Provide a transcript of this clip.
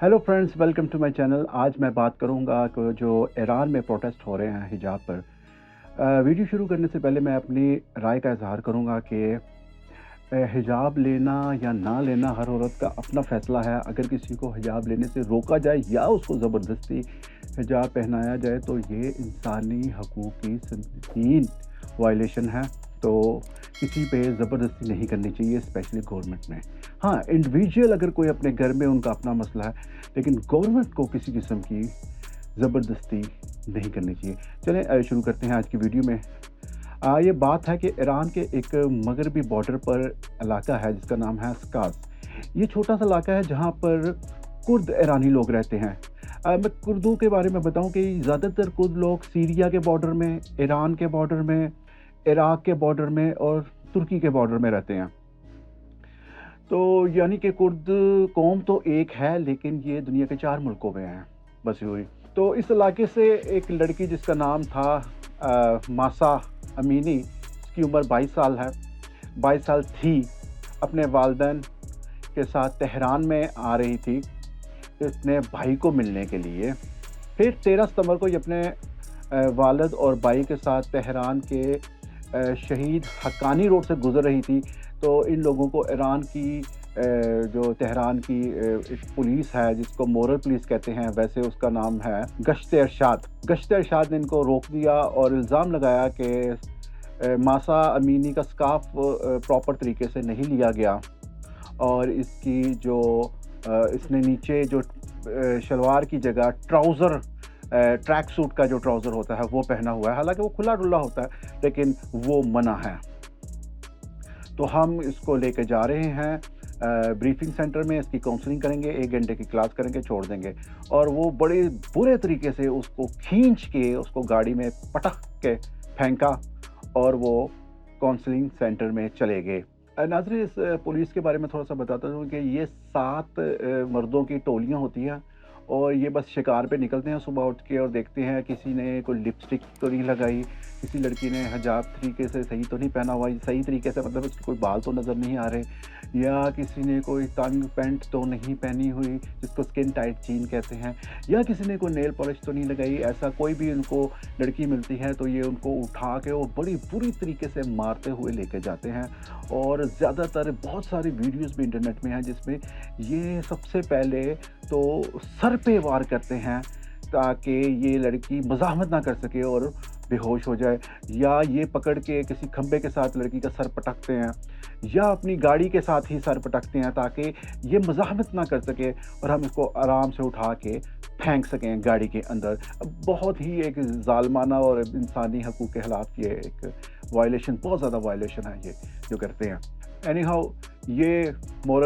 Hello friends, welcome to my channel. आज मैं बात करूंगा कि जो ईरान में प्रोटेस्ट हो रहे हैं हिजाब पर। वीडियो शुरू करने से पहले मैं अपनी राय का इजहार करूंगा कि हिजाब लेना या ना लेना हर औरत का अपना फ़ैसला है। अगर किसी को हिजाब लेने से रोका जाए या उसको ज़बरदस्ती हिजाब पहनाया जाए तो ये इंसानी हकूक़ की संगीन वायलेशन है। तो किसी पे ज़बरदस्ती नहीं करनी चाहिए, स्पेशली गवर्नमेंट ने। हाँ, इंडिविजुअल अगर कोई अपने घर में उनका अपना मसला है, लेकिन गवर्नमेंट को किसी किस्म की ज़बरदस्ती नहीं करनी चाहिए। चलें शुरू करते हैं आज की वीडियो में। ये बात है कि ईरान के एक मगरबी बॉर्डर पर इलाका है जिसका नाम है स्कास। ये छोटा-सा इलाका है जहाँ पर कुर्द ईरानी लोग रहते हैं। मैं कुर्दों के बारे में बताऊँ कि ज़्यादातर कुर्द लोग सीरिया के बॉर्डर में, ईरान के बॉर्डर में, इराक के बॉर्डर में और तुर्की के बॉर्डर में रहते हैं। तो यानी कि कुर्द कौम तो एक है, लेकिन ये दुनिया के 4 मुल्कों में हैं, बसी हुई। तो इस इलाके से एक लड़की जिसका नाम था मासा अमीनी, इसकी उम्र 22 साल है, 22 साल थी, अपने वालिदैन के साथ तेहरान में आ रही थी अपने भाई को मिलने के लिए। फिर 13 सितंबर को ये अपने वालिद और भाई के साथ तेहरान के शहीद हक्कानी रोड से गुज़र रही थी। तो इन लोगों को ईरान की जो तेहरान की एक पुलिस है जिसको मोरल पुलिस कहते हैं, वैसे उसका नाम है गश्त-ए-इरशाद ने इनको रोक दिया और इल्ज़ाम लगाया कि मासा अमीनी का स्कार्फ़ प्रॉपर तरीके से नहीं लिया गया और इसकी जो इसने नीचे जो शलवार की जगह ट्राउज़र ट्रैक सूट का जो ट्राउज़र होता है वो पहना हुआ है। हालांकि वो खुला-डुला होता है, लेकिन वो मना है। तो हम इसको लेके जा रहे हैं ब्रीफिंग सेंटर में, इसकी काउंसलिंग करेंगे, 1 घंटे की क्लास करेंगे, छोड़ देंगे। और वो बड़े बुरे तरीके से उसको खींच के उसको गाड़ी में पटक के फेंका और वो काउंसलिंग सेंटर में चले गए। नाज़रीन, इस पुलिस के बारे में थोड़ा सा बताता हूँ कि ये 7 मर्दों की टोलियाँ होती हैं और ये बस शिकार पे निकलते हैं सुबह उठ के और देखते हैं किसी ने कोई लिपस्टिक तो नहीं लगाई, किसी लड़की ने हिजाब तरीके से सही तो नहीं पहना हुआ, सही तरीके से मतलब उसके कोई बाल तो नज़र नहीं आ रहे, या किसी ने कोई तंग पैंट तो नहीं पहनी हुई जिसको स्किन टाइट जीन कहते हैं, या किसी ने कोई नेल पॉलिश तो नहीं लगाई। ऐसा कोई भी उनको लड़की मिलती है तो ये उनको उठा के और बड़ी बुरी तरीके से मारते हुए लेके जाते हैं। और ज़्यादातर बहुत सारी वीडियोज़ भी इंटरनेट में हैं जिसमें ये सबसे पहले तो सर पे वार करते हैं ताकि ये लड़की मज़ाहमत ना कर सके और बेहोश हो जाए, या ये पकड़ के किसी खंबे के साथ लड़की का सर पटकते हैं, या अपनी गाड़ी के साथ ही सर पटकते हैं ताकि ये मज़ाहमत ना कर सके और हम इसको आराम से उठा के फेंक सकें गाड़ी के अंदर। बहुत ही एक ज़ालमाना और इंसानी हकूक़ के खिलाफ ये एक वायलेशन, बहुत ज़्यादा वायलेशन है ये जो करते हैं। एनी हाउ, ये मोरल